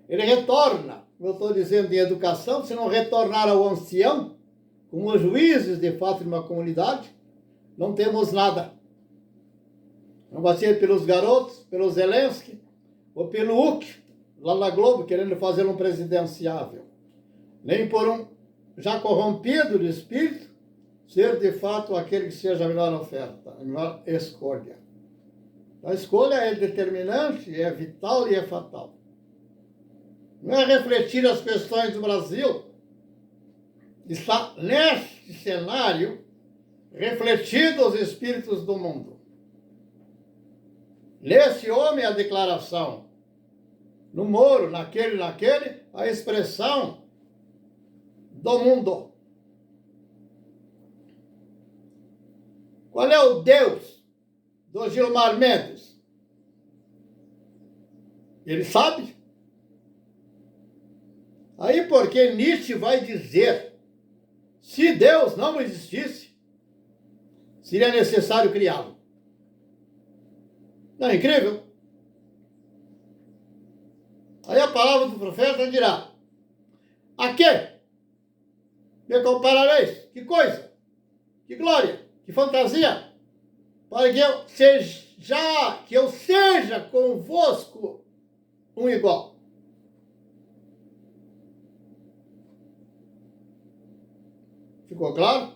Ele retorna, como eu estou dizendo, em educação, se não retornar ao ancião, como os juízes de fato de uma comunidade, não temos nada. Não vai ser pelos garotos, pelo Zelensky, ou pelo Huck, lá na Globo, querendo fazer um presidenciável. Nem por um já corrompido de espírito, ser de fato aquele que seja a melhor oferta, a melhor escolha. A escolha é determinante, é vital e é fatal. Não é refletir as questões do Brasil. Está neste cenário refletido os espíritos do mundo. Nesse homem a declaração, no Moro, naquele, a expressão do mundo. Qual é o Deus do Gilmar Mendes? Ele sabe? Aí porque Nietzsche vai dizer, se Deus não existisse, seria necessário criá-lo. Não é incrível? Aí a palavra do profeta dirá, a quê me comparareis? Que coisa? Que glória? Que fantasia? Para que eu seja convosco um igual. Ficou claro?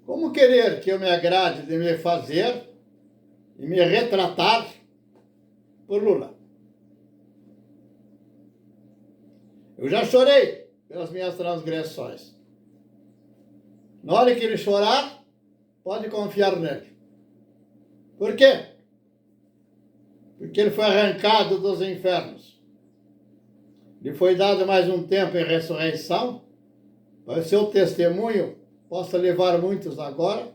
Como querer que eu me agrade de me fazer e me retratar por Lula? Eu já chorei pelas minhas transgressões. Na hora que ele chorar, pode confiar nele. Por quê? Porque ele foi arrancado dos infernos. Lhe foi dado mais um tempo em ressurreição, para que seu testemunho possa levar muitos agora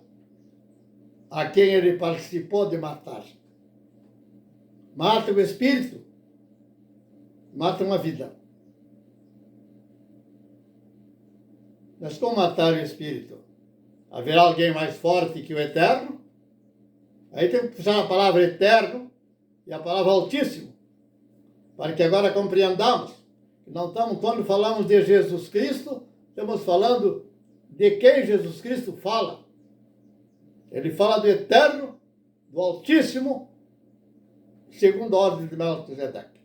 a quem ele participou de matar. Mata o espírito, mata uma vida. Mas como matar o espírito? haverá alguém mais forte que o Eterno? Aí tem que puxar a palavra eterno e a palavra altíssimo, para que agora compreendamos que não estamos, quando falamos de Jesus Cristo, estamos falando de quem Jesus Cristo fala. Ele fala do eterno, do altíssimo, segundo a ordem de Melquisedeque.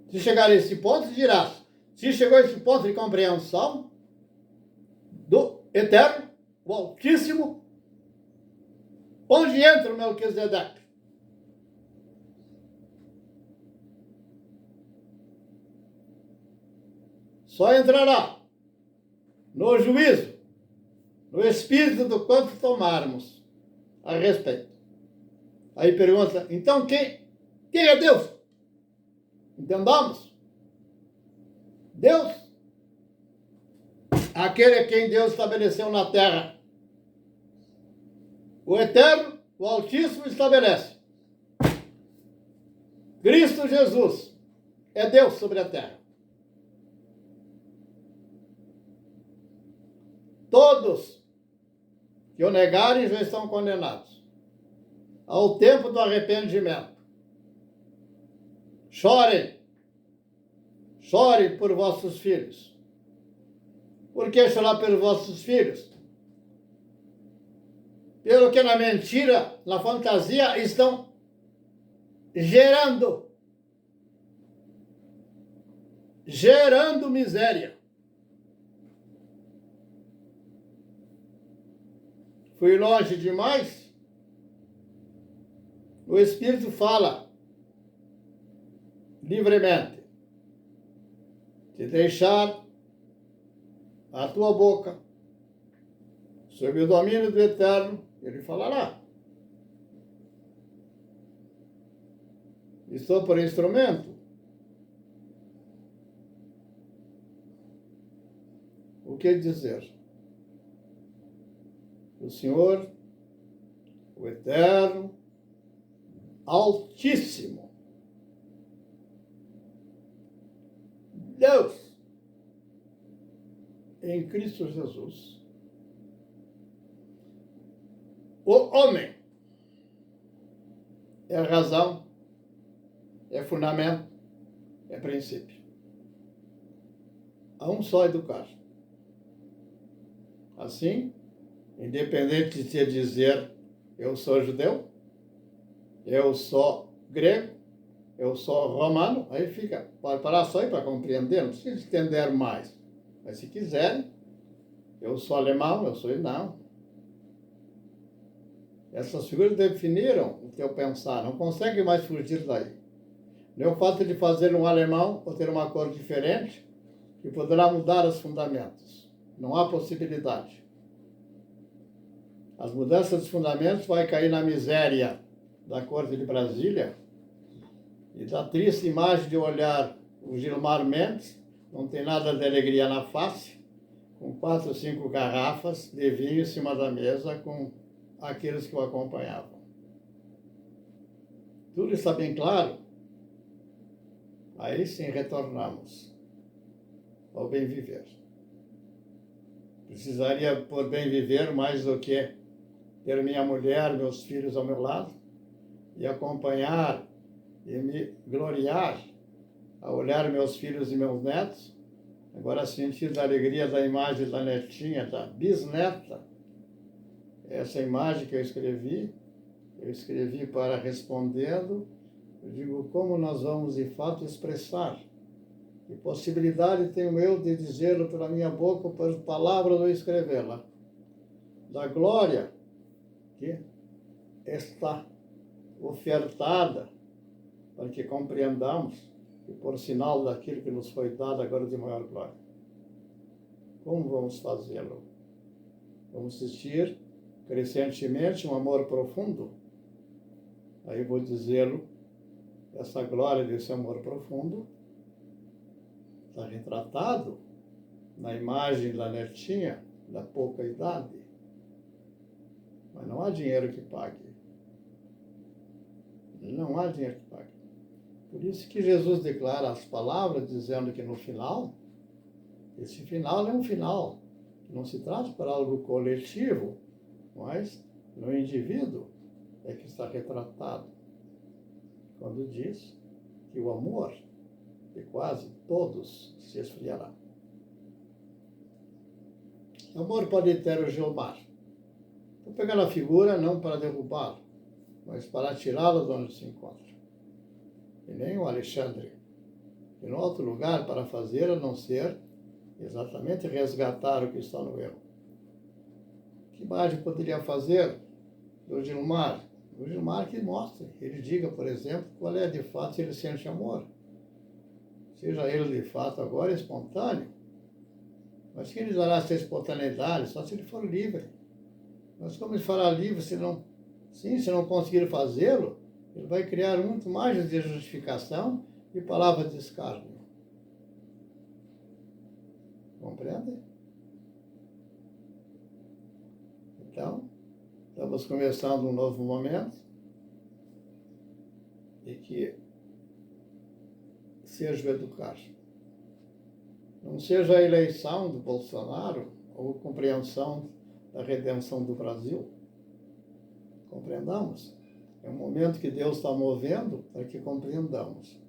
Se chegar a esse ponto, dirás, se chegou a esse ponto de compreensão do eterno, o altíssimo, onde entra o Melquisedeque? Só entrará no juízo, no espírito do quanto tomarmos a respeito. Aí pergunta, então quem é Deus? Entendamos? Deus, aquele é quem Deus estabeleceu na terra. O Eterno, o Altíssimo estabelece. Cristo Jesus é Deus sobre a terra. Todos que o negarem já estão condenados ao tempo do arrependimento. Chorem. Chorem por vossos filhos. Por que chorar pelos vossos filhos? Pelo que na mentira, na fantasia, estão gerando miséria. Fui longe demais? O Espírito fala livremente. Se deixar a tua boca sob o domínio do Eterno, ele falará. Estou por instrumento. O que dizer? O Senhor, o Eterno, Altíssimo, Deus, em Cristo Jesus, o homem é razão, é fundamento, é princípio. Há um só educar. Assim, independente de dizer eu sou judeu, eu sou grego, eu sou romano, aí fica, pode parar só aí para compreender, não precisa entender mais. Mas se quiserem, eu sou alemão, eu sou não. Essas figuras definiram o teu pensar, não consegue mais fugir daí. Nem o fato de fazer um alemão ou ter uma cor diferente, que poderá mudar os fundamentos. Não há possibilidade. As mudanças dos fundamentos vai cair na miséria da corte de Brasília e da triste imagem de olhar o Gilmar Mendes, não tem nada de alegria na face, com 4 ou 5 garrafas de vinho em cima da mesa com aqueles que o acompanhavam. Tudo está bem claro? Aí sim retornamos ao bem viver. Precisaria, por bem viver, mais do que ter minha mulher, meus filhos ao meu lado e acompanhar e me gloriar a olhar meus filhos e meus netos, agora sentir a alegria da imagem da netinha, da bisneta. Essa imagem que eu escrevi para respondendo, eu digo como nós vamos de fato expressar. Que possibilidade tenho eu de dizê-lo pela minha boca, por palavras ou escrevê-la? Da glória que está ofertada para que compreendamos e por sinal daquilo que nos foi dado agora de maior glória. Como vamos fazê-lo? Vamos assistir crescentemente um amor profundo. Aí vou dizê-lo, essa glória desse amor profundo está retratado na imagem da netinha da pouca idade. Mas não há dinheiro que pague. Não há dinheiro que pague. Por isso que Jesus declara as palavras dizendo que no final, esse final é um final Não se trata para algo coletivo, mas no indivíduo é que está retratado quando diz que o amor de quase todos se esfriará. O amor pode ter o Gilmar. Vou pegar a figura não para derrubá-lo, mas para tirá-lo de onde se encontra. E nem o Alexandre, e no outro lugar para fazer a não ser exatamente resgatar o que está no erro. Que imagem poderia fazer do Gilmar? O Gilmar que mostre, ele diga, por exemplo, qual é de fato se ele sente amor. Seja ele de fato agora espontâneo, mas que ele dará essa espontaneidade só se ele for livre. Mas como ele fará livre se não conseguir fazê-lo, ele vai criar muito mais de justificação e palavras de escárnio. Compreende? Então, estamos começando um novo momento e que seja o educar. Não seja a eleição do Bolsonaro ou a compreensão da redenção do Brasil. Compreendamos. É um momento que Deus está movendo para que compreendamos.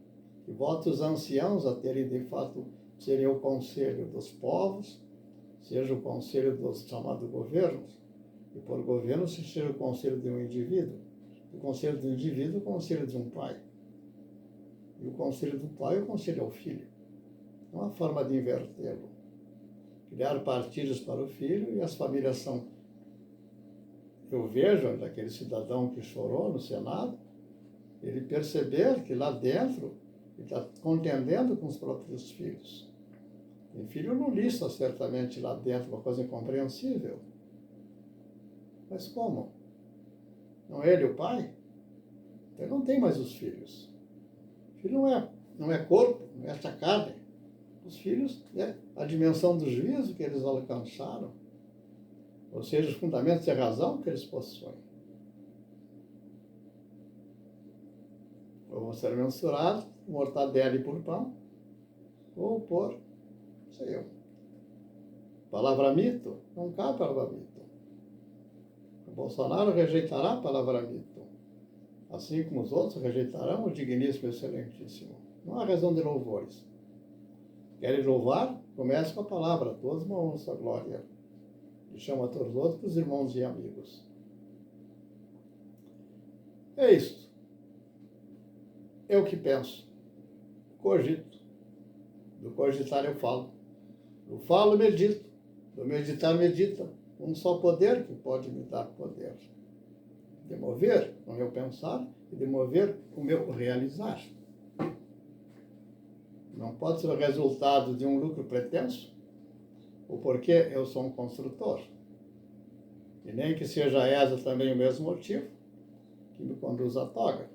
Que volte os anciãos a terem, de fato, serem o conselho dos povos, seja o conselho dos chamados governos, e por governo seja o conselho de um indivíduo. O conselho do indivíduo, o conselho de um pai. E o conselho do pai, o conselho ao filho. Não há forma de invertê-lo. Criar partidos para o filho e as famílias são... Eu vejo daquele cidadão que chorou no Senado, ele perceber que lá dentro ele está contendendo com os próprios filhos. Tem filho lulista, certamente, lá dentro, uma coisa incompreensível. Mas como? Não é ele o pai? Então não tem mais os filhos. O filho não é corpo, não é esta carne. Os filhos é a dimensão do juízo que eles alcançaram. Ou seja, os fundamentos de razão que eles possuem. Ou vão ser mensurados, mortadela e por pão, ou por, sei eu. Palavra mito, não cabe palavra mito. O Bolsonaro rejeitará a palavra mito, assim como os outros rejeitarão o digníssimo e excelentíssimo. Não há razão de louvores. Querem louvar? Comece com a palavra, todos vão a sua glória. E chama a todos os outros irmãos e amigos. É isto. Eu que penso. Cogito. Do cogitar eu falo. Do falo, medito. Do meditar, medita. Um só poder que pode me dar poder. De mover o meu pensar e de mover o meu realizar. Não pode ser o resultado de um lucro pretenso, o porquê eu sou um construtor. E nem que seja essa também o mesmo motivo que me conduz à toga,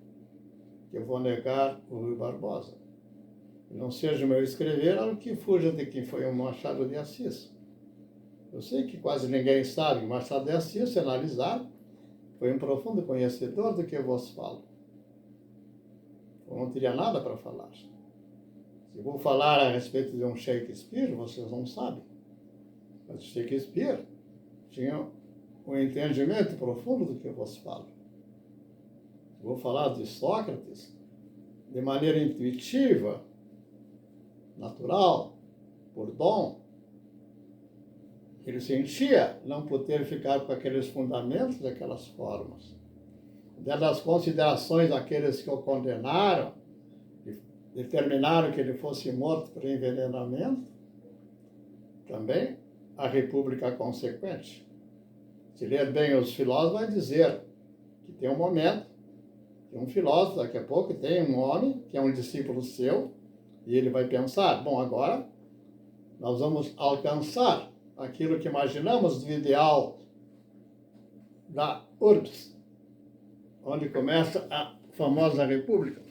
que eu vou negar o Rui Barbosa. E não seja o meu escrever algo que fuja de quem foi o Machado de Assis. Eu sei que quase ninguém sabe, Machado de Assis, se analisar, foi um profundo conhecedor do que eu vos falo. Eu não teria nada para falar. Se vou falar a respeito de um Shakespeare, vocês não sabem. Mas Shakespeare tinha um entendimento profundo do que eu vos falo. Vou falar de Sócrates de maneira intuitiva, natural, por dom. Ele sentia não poder ficar com aqueles fundamentos daquelas formas. Das considerações daqueles que o condenaram, determinaram que ele fosse morto por envenenamento, também a república consequente. Se ler bem os filósofos, vai dizer que tem um momento, que um filósofo, daqui a pouco, tem um homem, que é um discípulo seu, e ele vai pensar, bom, agora nós vamos alcançar aquilo que imaginamos do ideal da urbs, onde começa a famosa república.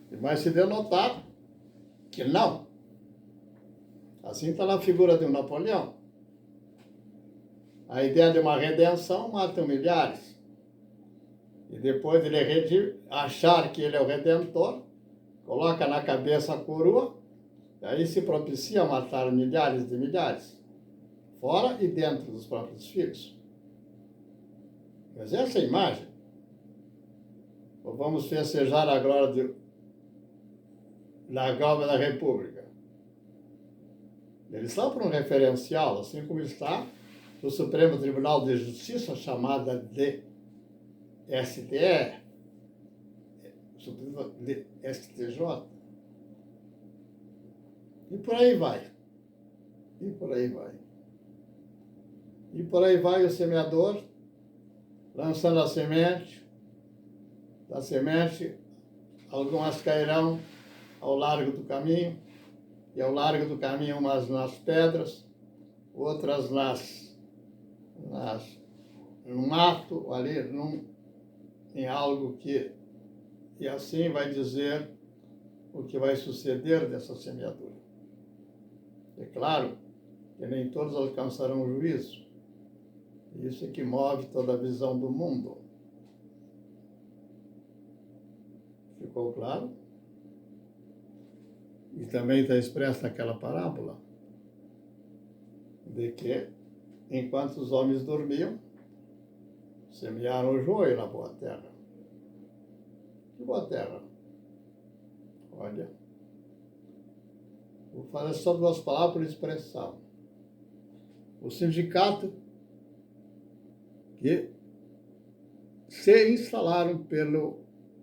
E vai se denotar que não. Assim está na figura de um Napoleão. A ideia de uma redenção mata milhares. E depois ele achar que ele é o redentor, coloca na cabeça a coroa, e aí se propicia matar milhares de milhares. fora e dentro dos próprios filhos. Mas essa imagem, ou vamos festejar a glória da Galba da República. Eles são para um referencial, assim como está o Supremo Tribunal de Justiça, chamada de STE, Supremo de STJ. E por aí vai. E por aí vai. E por aí vai o semeador, lançando a semente. Da semente, algumas cairão ao largo do caminho, e ao largo do caminho umas nas pedras, outras no mato, ali em algo que... E assim vai dizer o que vai suceder dessa semeadura. É claro que nem todos alcançarão o juízo. Isso é que move toda a visão do mundo. Ficou claro? E também está expressa aquela parábola de que, enquanto os homens dormiam, semearam o joio na boa terra. Que boa terra? Olha, vou falar só duas palavras por expressão. O sindicato que se instalaram pelo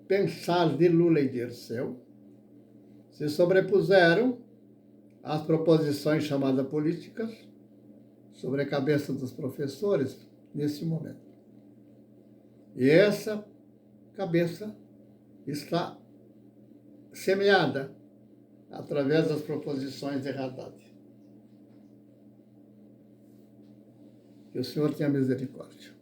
pensar de Lula e Dirceu, se sobrepuseram às proposições chamadas políticas sobre a cabeça dos professores nesse momento. E essa cabeça está semeada através das proposições de Haddad. Que o Senhor tenha misericórdia.